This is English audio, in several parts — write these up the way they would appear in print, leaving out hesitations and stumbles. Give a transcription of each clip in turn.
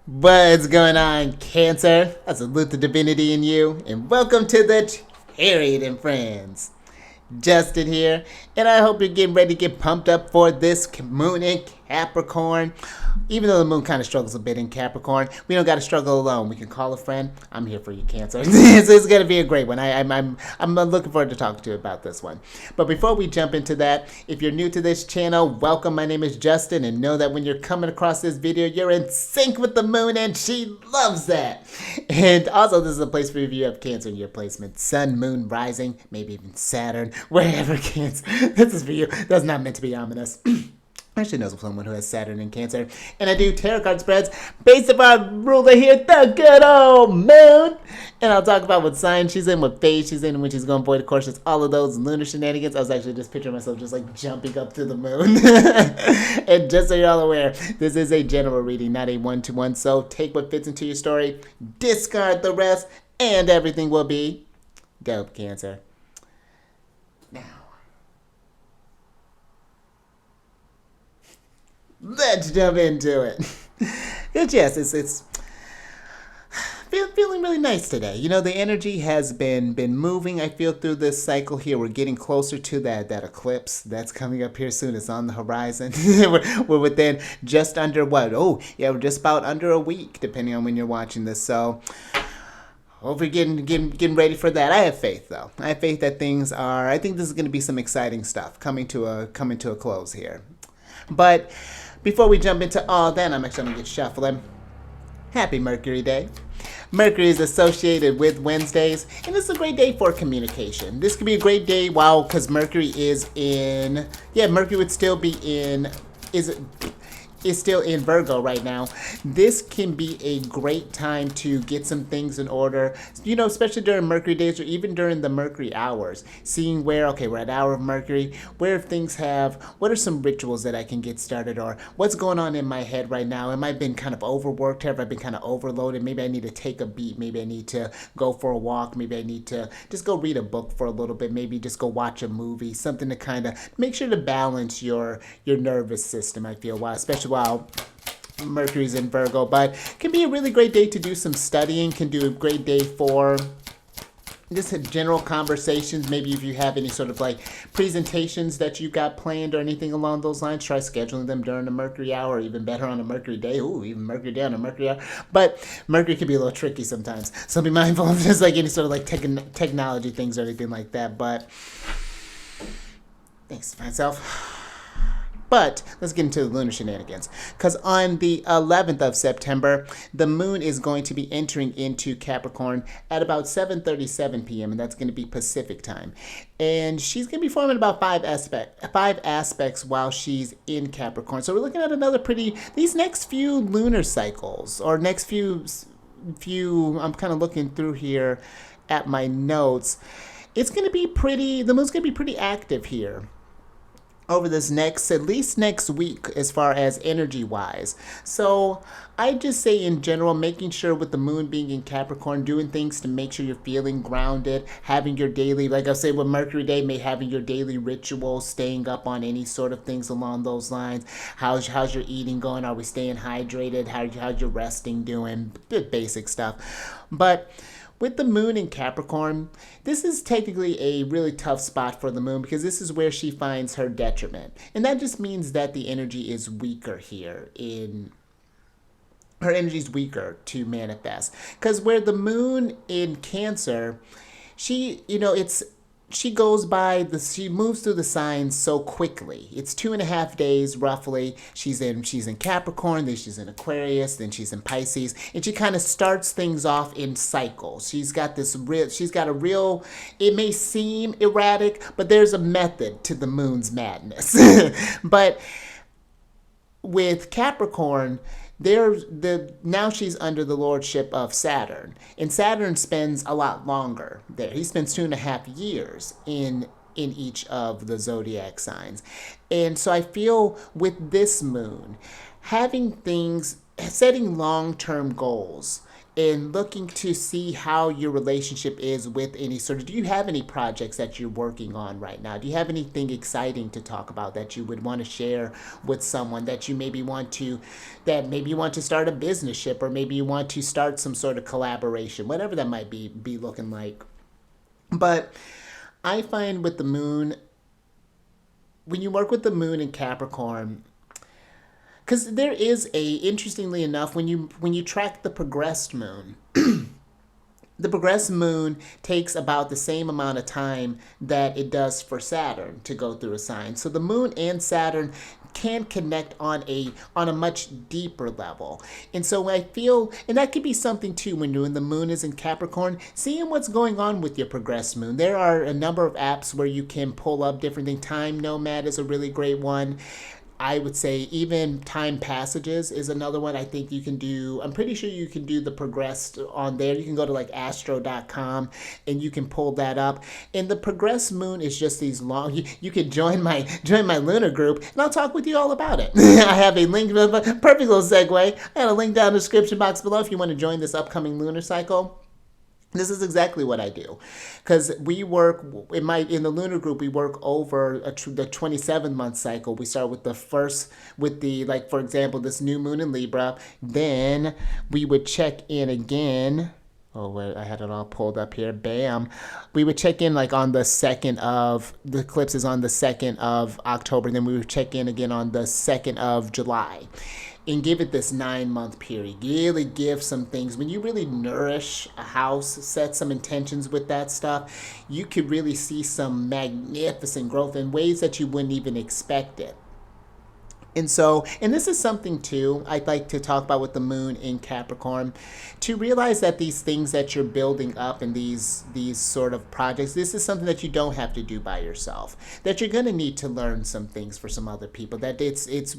What's going on, Cancer? I salute the divinity in you, and welcome to the Chariot Friends. Justin here, and I hope you're getting ready to get pumped up for this moon in Capricorn. Even though the moon kind of struggles a bit in Capricorn, we don't got to struggle alone. We can call a friend. I'm here for you, Cancer. This is going to be a great one. I'm looking forward to talking to you about this one. But before we jump into that, if you're new to this channel, welcome. My name is Justin, and know that when you're coming across this video, you're in sync with the moon, and she loves that. And also, this is a place for if you have Cancer in your placement. Sun, moon, rising, maybe even Saturn, wherever Cancer. This is for you. That's not meant to be ominous. I should know someone who has Saturn in Cancer. And I do tarot card spreads based upon ruler here, the good old moon. And I'll talk about what sign she's in, what phase she's in, when she's going to avoid, of course, it's all of those lunar shenanigans. I was actually just picturing myself just like jumping up to the moon. And just so you're all aware, this is a general reading, not a one-to-one. So take what fits into your story, discard the rest, and everything will be dope, Cancer. Now, let's jump into it. Yes, it's feeling really nice today. You know, the energy has been moving. I feel through this cycle here. We're getting closer to that eclipse that's coming up here soon. It's on the horizon. we're within just under what? Oh, yeah, we're just about under a week, depending on when you're watching this. So, hopefully getting ready for that. I have faith, though. I have faith that things are. I think this is going to be some exciting stuff coming to a close here. But before we jump into all that, I'm actually going to get shuffling. Happy Mercury Day. Mercury is associated with Wednesdays, and this is a great day for communication. This could be a great day, wow, because Mercury is in, Mercury would still be in, is still in Virgo right now. This can be a great time to get some things in order, you know, especially during Mercury days or even during the Mercury hours. Seeing where, okay, we're at hour of Mercury, where things have, what are some rituals that I can get started, or what's going on in my head right now? Am I been kind of overworked? Have I been kind of overloaded? Maybe I need to take a beat. Maybe I need to go for a walk. Maybe I need to just go read a book for a little bit. Maybe just go watch a movie, something to kind of make sure to balance your nervous system, I feel, especially while Mercury's in Virgo. But can be a really great day to do some studying, can do a great day for just general conversations. Maybe if you have any sort of like presentations that you got planned or anything along those lines, try scheduling them during the Mercury hour, or even better on a Mercury day. Ooh, even Mercury day on a Mercury hour. But Mercury can be a little tricky sometimes, so be mindful of just like any sort of like technology things or anything like that. But thanks to myself. But let's get into the lunar shenanigans. Because on the 11th of September, the moon is going to be entering into Capricorn at about 7:37 p.m., and that's going to be Pacific time. And she's going to be forming about five aspects while she's in Capricorn. So we're looking at another these next few lunar cycles, or next few, I'm kind of looking through here at my notes. It's going to be the moon's going to be pretty active here over this at least next week, as far as energy wise. So I just say in general, making sure with the moon being in Capricorn, doing things to make sure you're feeling grounded, having your daily, like I say with Mercury Day, having your daily rituals, staying up on any sort of things along those lines. How's your eating going? Are we staying hydrated? How's your resting doing? Basic stuff. But with the moon in Capricorn, this is technically a really tough spot for the moon, because this is where she finds her detriment. And that just means that the energy is weaker here. Her energy is weaker to manifest. Because where the moon in Cancer, she moves through the signs so quickly. It's 2.5 days roughly. She's in Capricorn, then she's in Aquarius, then she's in Pisces, and she kind of starts things off in cycles. She's got a real, it may seem erratic, but there's a method to the moon's madness. But with Capricorn, now she's under the lordship of Saturn, and Saturn spends a lot longer there. He spends 2.5 years in each of the zodiac signs. And so I feel with this moon, setting long-term goals and looking to see how your relationship is with any sort of, do you have any projects that you're working on right now? Do you have anything exciting to talk about that you would want to share with someone, that you maybe want to, that maybe you want to start a business ship, or maybe you want to start some sort of collaboration, whatever that might be looking like. But I find with the moon, when you work with the moon in Capricorn, because there is a, interestingly enough, when you track the progressed moon, the progressed moon takes about the same amount of time that it does for Saturn to go through a sign. So the moon and Saturn can connect on a much deeper level. And so I feel, and that could be something too when the moon is in Capricorn, seeing what's going on with your progressed moon. There are a number of apps where you can pull up different things. Nomad is a really great one. I would say even TimePassages is another one I think you can do. I'm pretty sure you can do the progressed on there. You can go to like astro.com and you can pull that up. And the progressed moon is just these long, you can join my Lunar group and I'll talk with you all about it. I have a link, perfect little segue. I have a link down in the description box below if you want to join this upcoming lunar cycle. This is exactly what I do, because we work in the lunar group. We work over the 27-month cycle. We start with the first, with the, like, for example, this new moon in Libra. Then we would check in again. Oh, wait, I had it all pulled up here. Bam. We would check in like on the 2nd of, the eclipse is on the 2nd of October. Then we would check in again on the 2nd of July. And give it this 9-month period. Really give some things. When you really nourish a house, set some intentions with that stuff, you could really see some magnificent growth in ways that you wouldn't even expect it. And so, and this is something too I'd like to talk about with the moon in Capricorn, to realize that these things that you're building up in these sort of projects, this is something that you don't have to do by yourself, that you're going to need to learn some things for some other people, that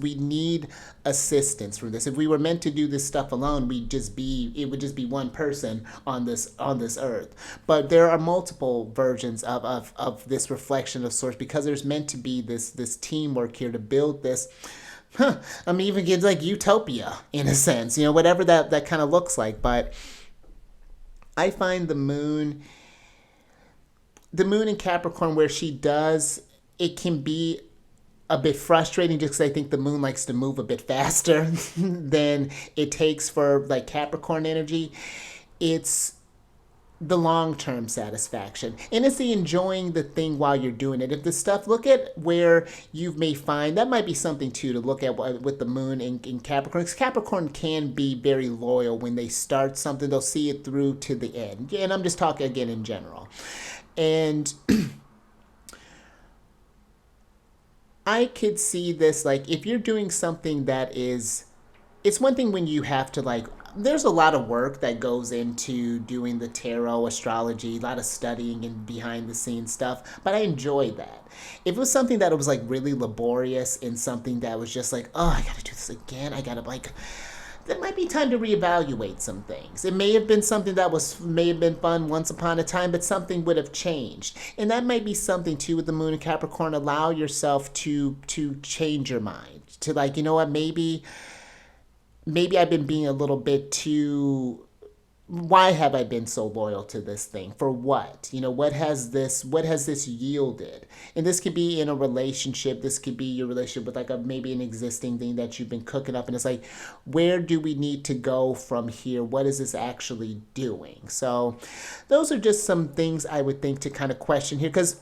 we need assistance from this. If we were meant to do this stuff alone, it would just be one person on this earth. But there are multiple versions of this reflection of sorts, because there's meant to be this teamwork here to build this. I mean, even kids like utopia in a sense, whatever that kind of looks like. But I find the moon in Capricorn, where she does, it can be a bit frustrating, just because I think the moon likes to move a bit faster than it takes for like Capricorn energy. It's the long-term satisfaction, and it's the enjoying the thing while you're doing it. If the stuff, look at where you may find, that might be something too to look at with the moon in Capricorn, because Capricorn can be very loyal. When they start something, they'll see it through to the end. And I'm just talking again in general. And I could see this, like, if you're doing something that is, it's one thing when you have to, like, there's a lot of work that goes into doing the tarot, astrology, a lot of studying and behind the scenes stuff, but I enjoyed that. If it was something that was like really laborious and something that was just like, oh, I gotta do this again, I gotta, like, there might be time to reevaluate some things. It may have been something that may have been fun once upon a time, but something would have changed. And that might be something too with the moon in Capricorn. Allow yourself to change your mind, to, like, you know what, maybe I've been being a little bit too, why have I been so loyal to this thing? For what? What has this yielded? And this could be in a relationship. This could be your relationship with like maybe an existing thing that you've been cooking up. And it's like, where do we need to go from here? What is this actually doing? So those are just some things I would think to kind of question here, because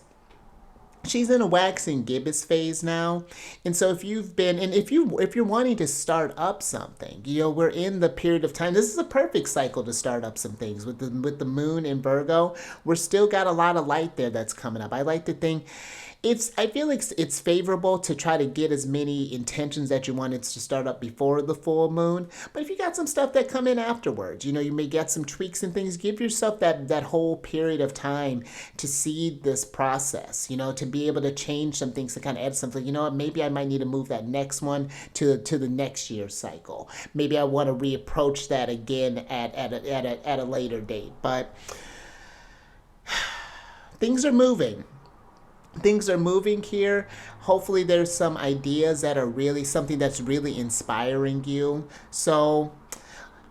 she's in a waxing gibbous phase now. And so if you're wanting to start up something, we're in the period of time. This is a perfect cycle to start up some things with the moon in Virgo. We're still got a lot of light there that's coming up. I like to think I feel like it's favorable to try to get as many intentions that you wanted to start up before the full moon. But if you got some stuff that come in afterwards, you may get some tweaks and things. Give yourself that whole period of time to see this process, to be able to change some things, to kind of add something. Maybe I might need to move that next one to the next year's cycle. Maybe I want to reapproach that again at a later date. But things are moving. Things are moving here. Hopefully there's some ideas that are really something that's really inspiring you. So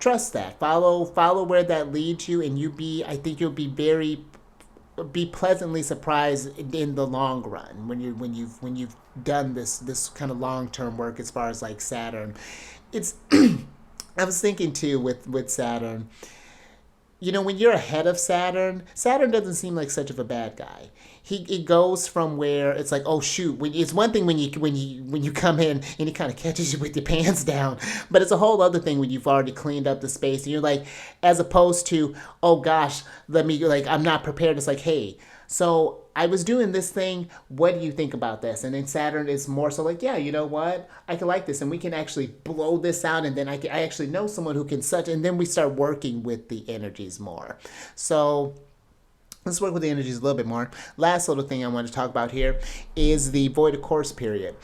trust that. Follow where that leads you, and I think you'll be pleasantly surprised in the long run when you've done this kind of long-term work as far as like Saturn. It's I was thinking too with Saturn, when you're ahead of Saturn doesn't seem like such of a bad guy. It goes from where it's like, oh shoot, it's one thing when you come in and he kind of catches you with your pants down, but it's a whole other thing when you've already cleaned up the space and you're like, as opposed to, oh gosh, I'm not prepared. It's like, hey, so I was doing this thing. What do you think about this? And then Saturn is more so like, yeah, you know what? I can like this, and we can actually blow this out. And then I actually know someone who can and then we start working with the energies more. So let's work with the energies a little bit more. Last little thing I want to talk about here is the void of course period.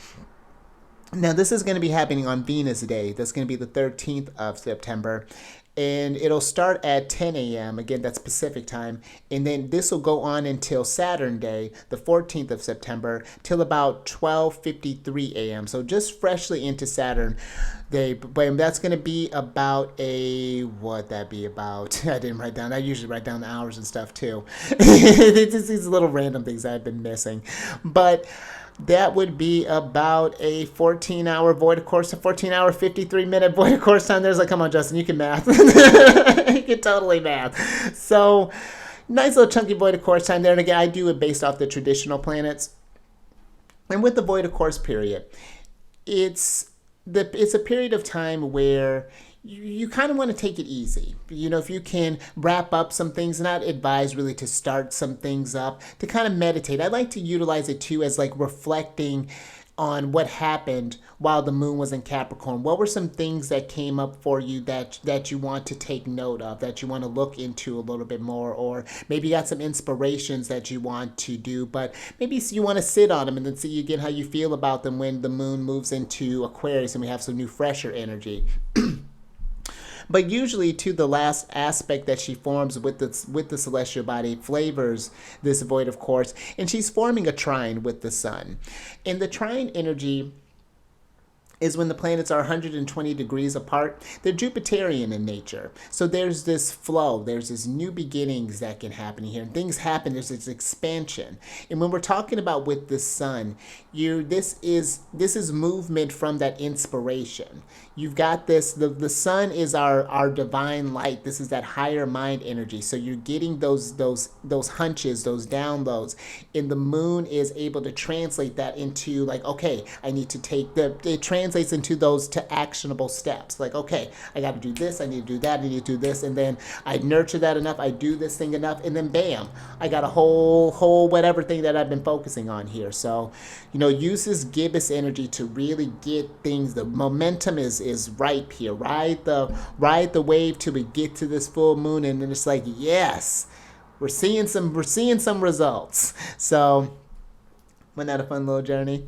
Now, this is going to be happening on Venus Day. That's going to be the 13th of September. And it'll start at 10 a.m. Again, that's Pacific time. And then this will go on until Saturn Day, the 14th of September, till about 12:53 a.m. So just freshly into Saturn Day. But that's going to be about what that be about? I didn't write down. I usually write down the hours and stuff too. It's just these little random things I've been missing. But that would be about a 14-hour void of course, a 14-hour, 53-minute void of course time. There's like, come on, Justin, you can math. You can totally math. So, nice little chunky void of course time there. And again, I do it based off the traditional planets. And with the void of course period, it's a period of time where you kind of want to take it easy. If you can wrap up some things, not advise really to start some things up, to kind of meditate. I like to utilize it too as like reflecting on what happened while the moon was in Capricorn. What were some things that came up for you that you want to take note of, that you want to look into a little bit more, or maybe you got some inspirations that you want to do, but maybe you want to sit on them and then see again how you feel about them when the moon moves into Aquarius and we have some new fresher energy. But usually, to the last aspect that she forms with the celestial body flavors this void of course, and she's forming a trine with the sun. And the trine energy is when the planets are 120 degrees apart. They're Jupiterian in nature. So there's this flow, there's this new beginnings that can happen here. And things happen, there's this expansion. And when we're talking about with the sun, this is movement from that inspiration. You've got this, the sun is our divine light. This is that higher mind energy. So you're getting those hunches, those downloads. And the moon is able to translate that into like, okay, I need to it translates into those to actionable steps. Like, okay, I got to do this, I need to do that, I need to do this, and then I nurture that enough, I do this thing enough, and then bam, I got a whole whatever thing that I've been focusing on here. So, use this gibbous energy to really get things. The momentum is ripe here. Ride the wave till we get to this full moon, and then it's like, yes, we're seeing some results. So, wasn't that a fun little journey?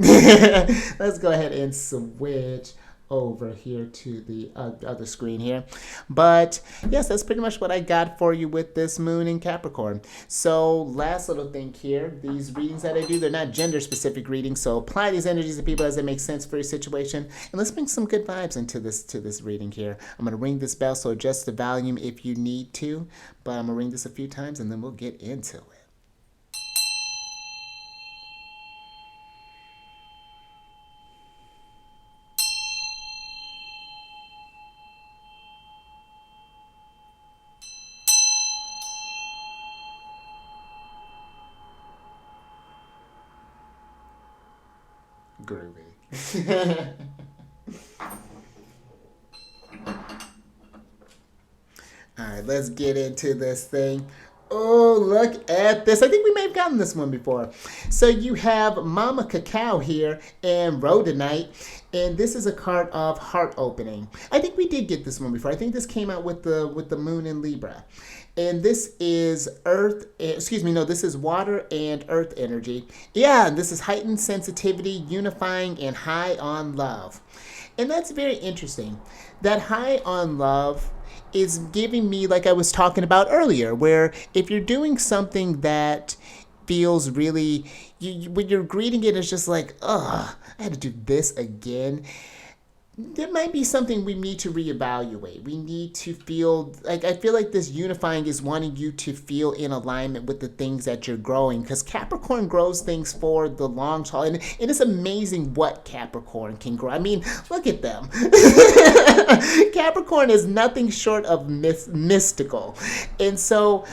Let's go ahead and switch over here to the other screen here. But yes, that's pretty much what I got for you with this moon in Capricorn. So last little thing here, these readings that I do, they're not gender specific readings. So apply these energies to people as they make sense for your situation. And let's bring some good vibes into this reading here. I'm going to ring this bell, so adjust the volume if you need to. But I'm going to ring this a few times and then we'll get into it. Groovy. All right, let's get into this thing. Oh, look at this. I think we may have gotten this one before. So you have Mama Cacao here and Rhodonite, and this is a card of heart opening. I think we did get this one before. I think this came out with the moon in Libra. And this is this is water and earth energy. Yeah, this is heightened sensitivity, unifying, and high on love. And that's very interesting. That high on love is giving me, like I was talking about earlier, where if you're doing something that feels really, when you're greeting it, it's just like, ugh, I had to do this again. there might be something we need to reevaluate. We need to feel like, I feel like this unifying is wanting you to feel in alignment with the things that you're growing, because Capricorn grows things for the long haul, and it's amazing what Capricorn can grow. I mean, look at them. Capricorn is nothing short of mystical, and so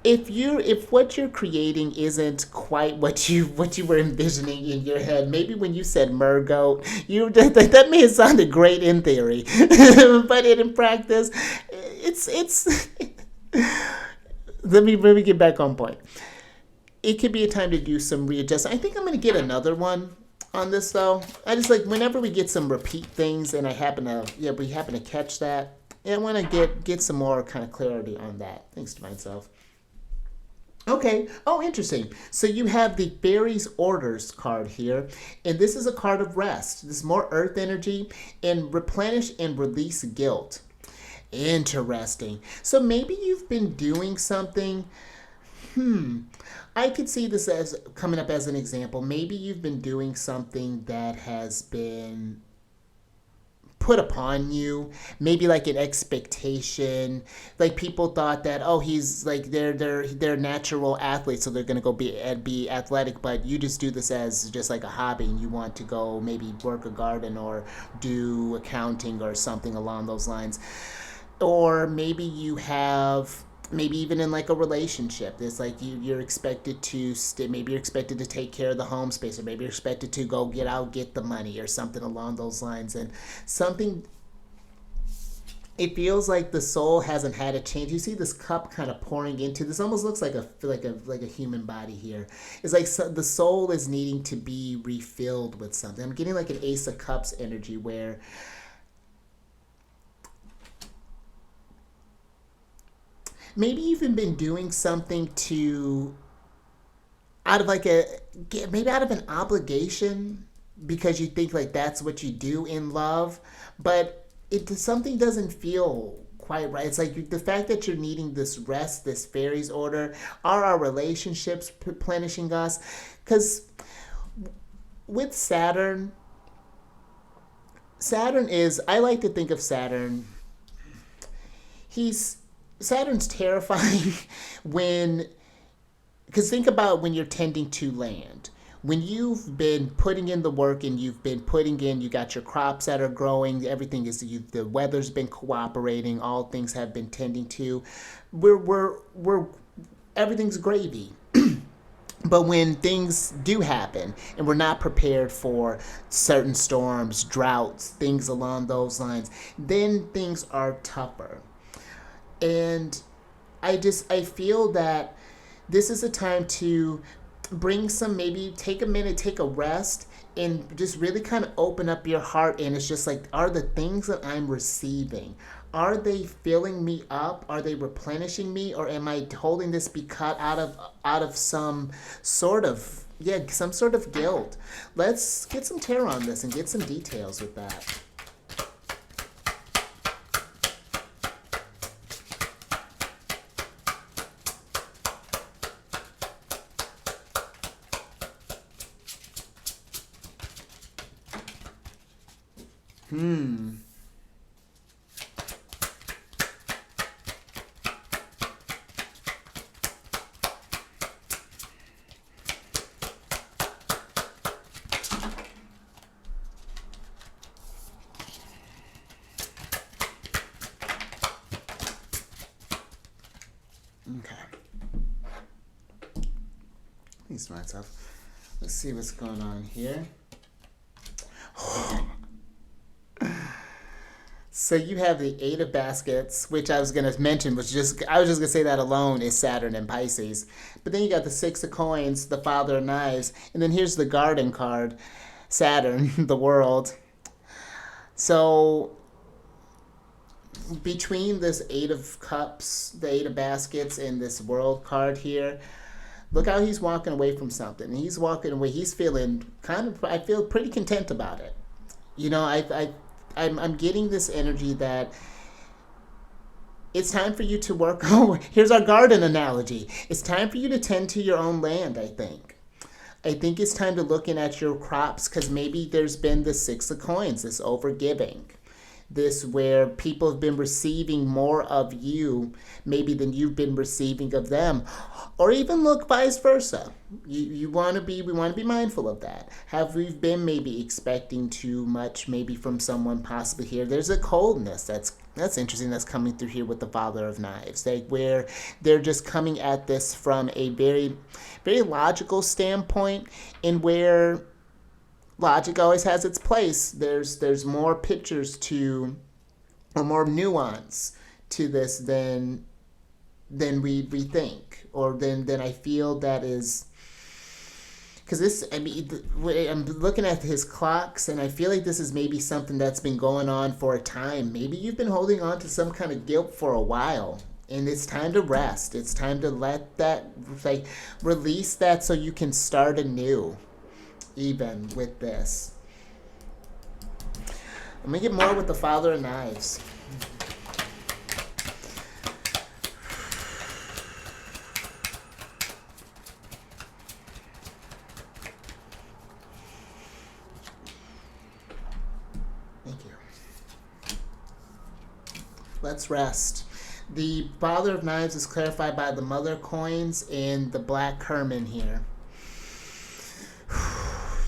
if what you're creating isn't quite what you were envisioning in your head, maybe when you said mergoat, that may have sounded great in theory, but in practice, it's let me get back on point. It could be a time to do some readjustment. I think I'm gonna get another one on this though. I just like whenever we get some repeat things, and we happen to catch that. I want to get some more kind of clarity on that. Thanks to myself. Okay. Oh, interesting. So you have the Fairies Orders card here, and this is a card of rest. This is more earth energy, and replenish and release guilt. Interesting. So maybe you've been doing something. I could see this as coming up as an example. Maybe you've been doing something that has been put upon you, maybe like an expectation, like people thought that, oh, he's like they're natural athletes, so they're gonna go be athletic, but you just do this as just like a hobby, and you want to go maybe work a garden or do accounting or something along those lines. Or maybe you have, maybe even in like a relationship, it's like you're expected to maybe you're expected to take care of the home space, or maybe you're expected to go get the money or something along those lines. And something, it feels like the soul hasn't had a change. You see this cup kind of pouring into this, almost looks like a human body here. It's like the soul is needing to be refilled with something. I'm getting like an Ace of Cups energy, where maybe you've even been doing something out of an obligation, because you think like that's what you do in love, but something doesn't feel quite right. It's like the fact that you're needing this rest, this fairies order. Are our relationships replenishing us? Because with Saturn is, I like to think of Saturn, Saturn's terrifying because think about when you're tending to land. When you've been putting in the work, and you got your crops that are growing, everything is, the weather's been cooperating, all things have been tending to, everything's gravy. But when things do happen, and we're not prepared for certain storms, droughts, things along those lines, then things are tougher. And I feel that this is a time to maybe take a minute, take a rest, and just really kind of open up your heart. And it's just like, are the things that I'm receiving, are they filling me up? Are they replenishing me? Or am I holding this because out of some sort of guilt? Let's get some tarot on this and get some details with that. Okay. Please myself. Let's see what's going on here. So you have the Eight of Baskets, which I was going to mention, I was just going to say that alone is Saturn and Pisces. But then you got the Six of Coins, the Father of Knives, and then here's the Garden card, Saturn, the world. So between this Eight of Cups, the Eight of Baskets, and this World card here, look how he's walking away from something. He's walking away. He's feeling I feel pretty content about it. You know, I'm getting this energy that it's time for you to work. Oh, here's our garden analogy. It's time for you to tend to your own land, I think. I think it's time to looking at your crops, because maybe there's been the Six of Coins, this overgiving. This where people have been receiving more of you maybe than you've been receiving of them, or even look vice versa. We want to be mindful of that. Have we been maybe expecting too much maybe from someone possibly here? There's a coldness that's interesting that's coming through here with the Father of Knives, like where they're just coming at this from a very very logical standpoint, and where logic always has its place. There's more pictures to, or more nuance to this than we think, or than I feel that is. Because this, I mean, I'm looking at his clocks, and I feel like this is maybe something that's been going on for a time. Maybe you've been holding on to some kind of guilt for a while, and it's time to rest. It's time to let that, like, release that so you can start anew. Even with this, I'm gonna get more with the Father of Knives. Thank you. Let's rest. The Father of Knives is clarified by the Mother of Coins and the Black Herman here.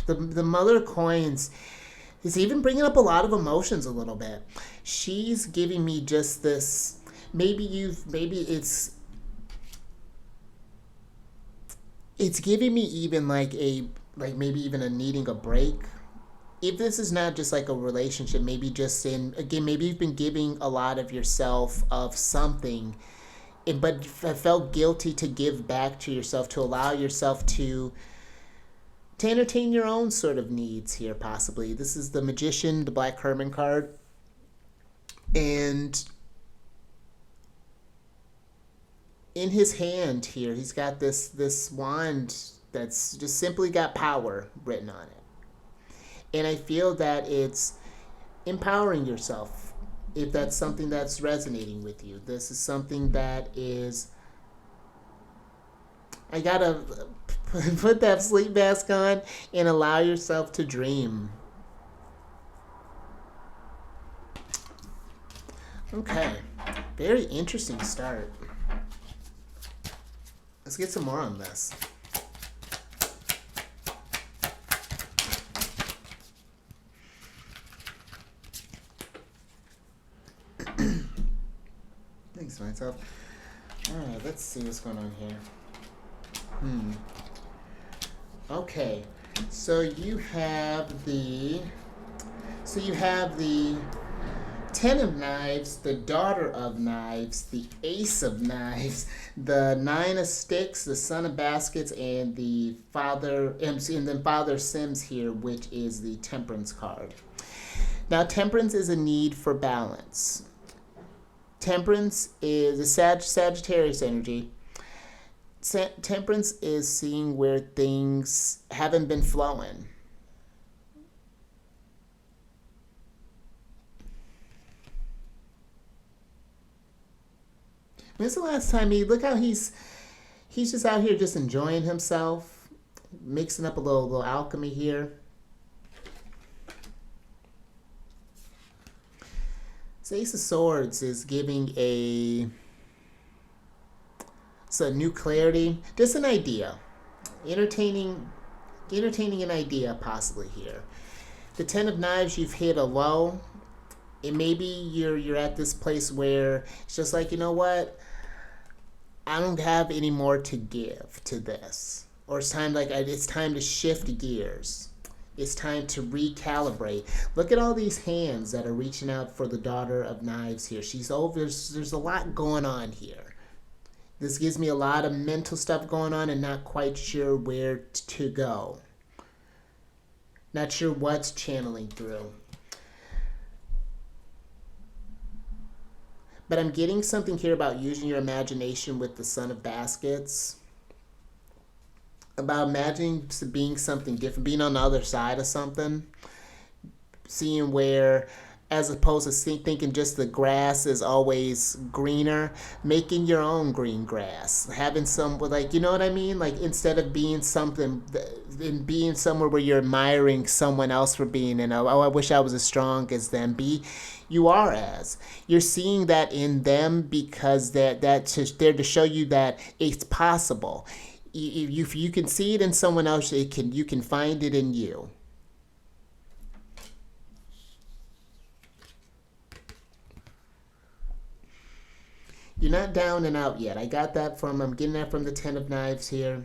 The Mother of Coins is even bringing up a lot of emotions a little bit. She's giving me just this, maybe it's giving me even like maybe even a needing a break. If this is not just like a relationship, maybe just maybe you've been giving a lot of yourself of something, but I felt guilty to give back to yourself, to allow yourself to entertain your own sort of needs here, possibly. This is the Magician, the Black Herman card. And in his hand here, he's got this wand that's just simply got power written on it. And I feel that it's empowering yourself, if that's something that's resonating with you. This is something that is, I gotta put that sleep mask on and allow yourself to dream. Okay, very interesting start. Let's get some more on this. Thanks, myself. Alright, let's see what's going on here. Okay, so you have the Ten of Knives, the Daughter of Knives, the Ace of Knives, the Nine of Sticks, the Son of Baskets, and the Father, and then Father Sims here, which is the Temperance card. Now, Temperance is a need for balance. Temperance is a Sagittarius energy. Temperance is seeing where things haven't been flowing. When's the last time look how he's just out here just enjoying himself, mixing up a little alchemy here. So Ace of Swords is giving a new clarity, just an idea, entertaining an idea possibly here. The Ten of Knives, you've hit a low, and maybe you're at this place where it's just like, you know what, I don't have any more to give to this, or it's time to shift gears. It's time to recalibrate. Look at all these hands that are reaching out for the Daughter of Knives here. She's over. There's a lot going on here. This gives me a lot of mental stuff going on and not quite sure where to go. Not sure what's channeling through. But I'm getting something here about using your imagination with the Son of Baskets. About imagining being something different, being on the other side of something. Seeing where as opposed to thinking just the grass is always greener, making your own green grass, having some, like, you know what I mean? Like, instead of being something, in being somewhere where you're admiring someone else for being, and oh, I wish I was as strong as them. You are as. You're seeing that in them because that's just there to show you that it's possible. If you can see it in someone else, you can find it in you. You're not down and out yet. I'm getting that from the Ten of Knives here.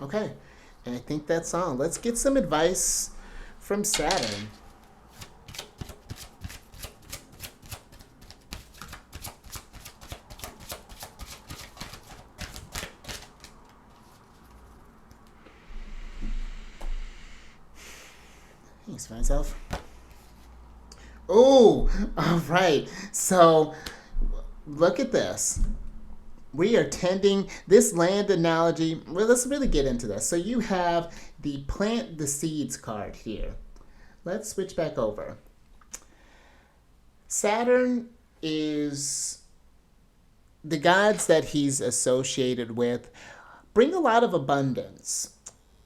Okay, and I think that's all. Let's get some advice from Saturn. Thanks, myself. Oh, all right. So look at this. We are tending this land analogy. Well, let's really get into this. So you have the plant the seeds card here. Let's switch back over. Saturn is the gods that he's associated with bring a lot of abundance.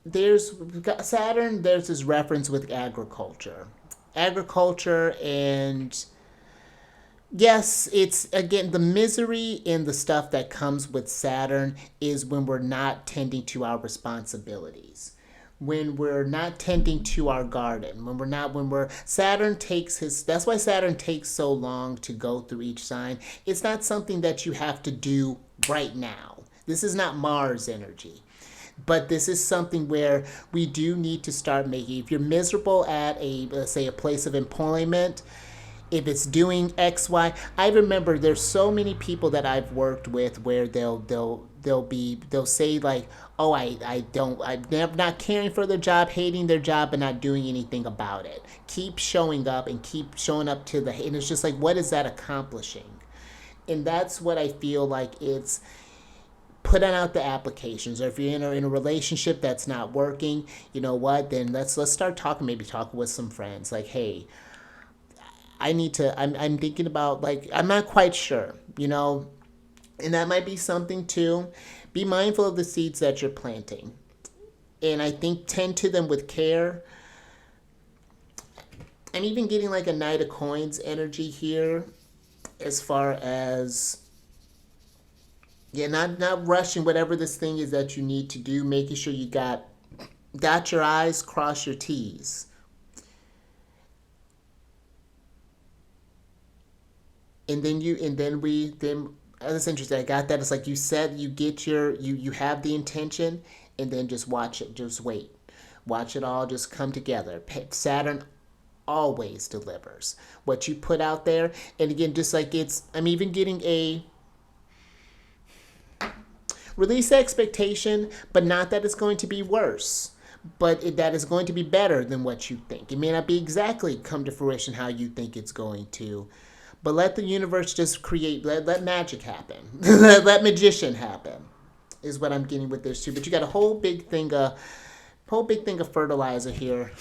There's Saturn, there's this reference with agriculture, and yes, it's again the misery in the stuff that comes with Saturn is when we're not tending to our responsibilities, when we're not tending to our garden, when we're Saturn takes his that's why Saturn takes so long to go through each sign. It's not something that you have to do right now. This is not Mars energy. But this is something where we do need to start making. If you're miserable at let's say, a place of employment, if it's doing X, Y, I remember there's so many people that I've worked with where they'll say like, oh, I'm not caring for their job, hating their job, but not doing anything about it. Keep showing up and keep showing up and it's just like, what is that accomplishing? And that's what I feel like it's. Putting out the applications, or if you're in a relationship that's not working, you know what, then let's start talking, maybe talking with some friends, like, hey, I'm thinking about, like, I'm not quite sure, and that might be something too. Be mindful of the seeds that you're planting, and I think tend to them with care. I'm even getting like a Knight of Coins energy here, as far as not rushing whatever this thing is that you need to do, making sure you dot your I's, cross your T's. And then that's interesting. I got that. It's like you said, you get you have the intention, and then just watch it, just wait. Watch it all just come together. Saturn always delivers what you put out there. And again, just like I'm even getting a release expectation, but not that it's going to be worse, but that is going to be better than what you think. It may not be exactly come to fruition how you think it's going to, but let the universe just create, let magic happen. Let magician happen, is what I'm getting with this too. But you got a whole big thing of fertilizer here.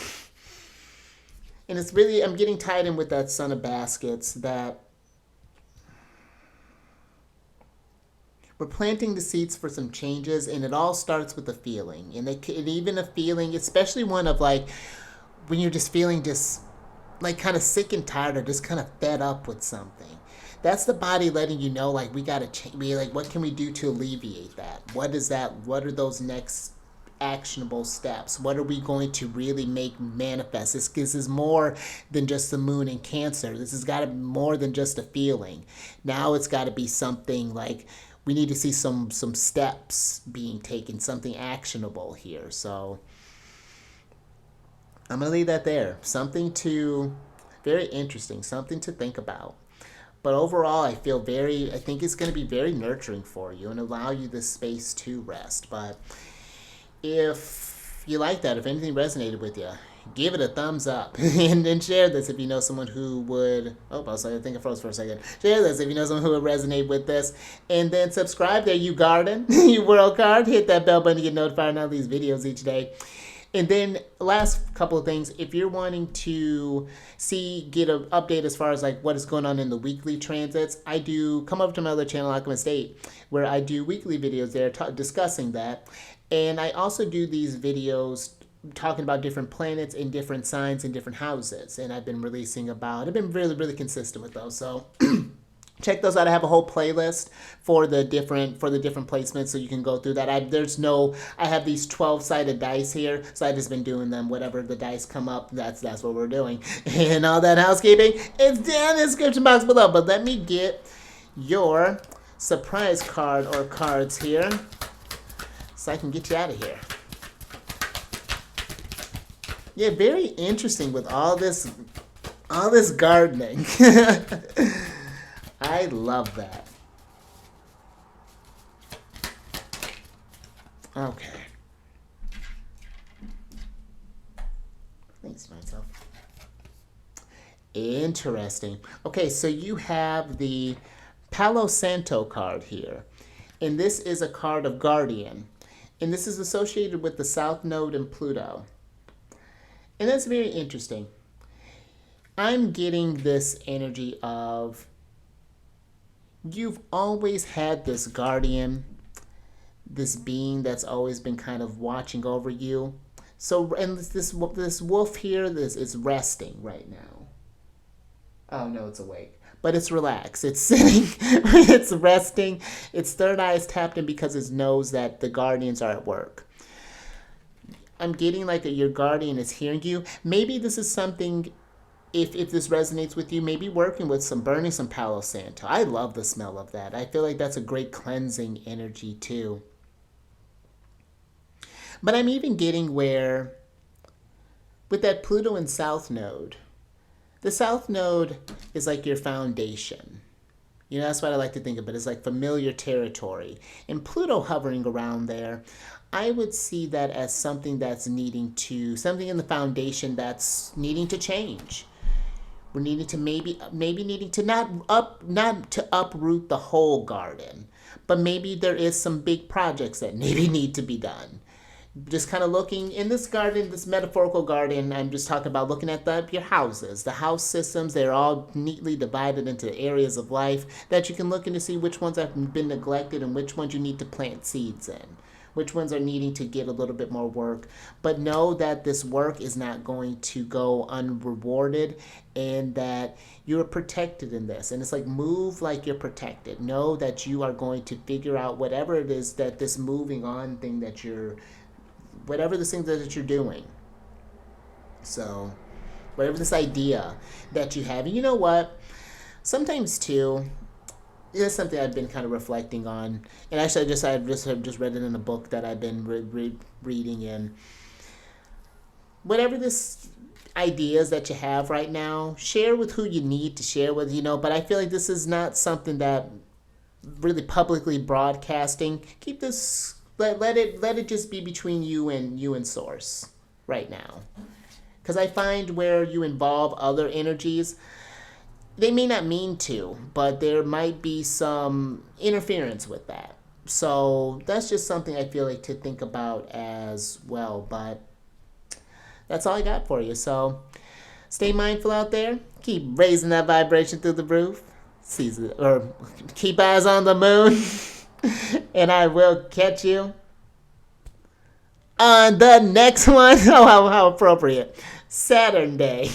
And it's really, I'm getting tied in with that Son of Baskets, that we're planting the seeds for some changes, and it all starts with a feeling. And even a feeling, especially one of like, when you're just feeling just like kind of sick and tired, or just kind of fed up with something. That's the body letting you know, like, we got to change. Like, what can we do to alleviate that? What are those next actionable steps? What are we going to really make manifest? This is more than just the moon in Cancer. This has got to be more than just a feeling. Now it's got to be something like, we need to see some steps being taken, something actionable here. So I'm going to leave that there. Very interesting, something to think about. But overall, I think it's going to be very nurturing for you and allow you the space to rest. But if you like that, if anything resonated with you, give it a thumbs up and share this if you know someone who would. Oh, I think I froze for a second. Share this if you know someone who would resonate with this, and then subscribe there, you garden, you world card. Hit that bell button to get notified on all these videos each day. And then last couple of things, if you're wanting to get an update as far as like what is going on in the weekly transits, I do come over to my other channel, Alchemist 8, where I do weekly videos there discussing that. And I also do these videos talking about different planets in different signs in different houses. And I've been I've been really, really consistent with those. So check those out. I have a whole playlist for the different placements, so you can go through that. I have these 12-sided dice here, so I've just been doing them. Whatever the dice come up, that's what we're doing. And all that housekeeping is down in the description box below. But let me get your surprise card or cards here, so I can get you out of here. Yeah, very interesting with all this gardening. I love that. Okay. Thanks, myself. Interesting. Okay, so you have the Palo Santo card here. And this is a card of Guardian. And this is associated with the South Node and Pluto. And that's very interesting. I'm getting this energy of you've always had this guardian, this being that's always been kind of watching over you. So, and this wolf here, is resting right now. Oh no, it's awake. But it's relaxed. It's sitting. It's resting. Its third eye is tapped in because it knows that the guardians are at work. I'm getting like your guardian is hearing you. Maybe this is something, if this resonates with you, maybe working with burning some Palo Santo. I love the smell of that. I feel like that's a great cleansing energy too. But I'm even getting where, with that Pluto and South Node, the South Node is like your foundation. You know, that's what I like to think of it. It's like familiar territory. And Pluto hovering around there, I would see that as something that's something in the foundation that's needing to change. We're needing to maybe needing to not to uproot the whole garden, but maybe there is some big projects that maybe need to be done. Just kind of looking in this garden, this metaphorical garden, I'm just talking about looking at your houses, the house systems. They're all neatly divided into areas of life that you can look in to see which ones have been neglected and which ones you need to plant seeds in. Which ones are needing to get a little bit more work. But know that this work is not going to go unrewarded, and that you're protected in this. And it's like, move like you're protected. Know that you are going to figure out whatever it is that this moving on thing that whatever this thing that you're doing. So, whatever this idea that you have. And you know what? Sometimes too, it's something I've been kind of reflecting on, and actually I just read it in a book that I've been reading in. Whatever this ideas that you have right now, share with who you need to share with, but I feel like this is not something that really publicly broadcasting. Keep this, let it just be between you and source right now. Because I find where you involve other energies, they may not mean to, but there might be some interference with that. So that's just something I feel like to think about as well. But that's all I got for you. So stay mindful out there. Keep raising that vibration through the roof. Keep eyes on the moon. And I will catch you on the next one. Oh, how appropriate. Saturn Day.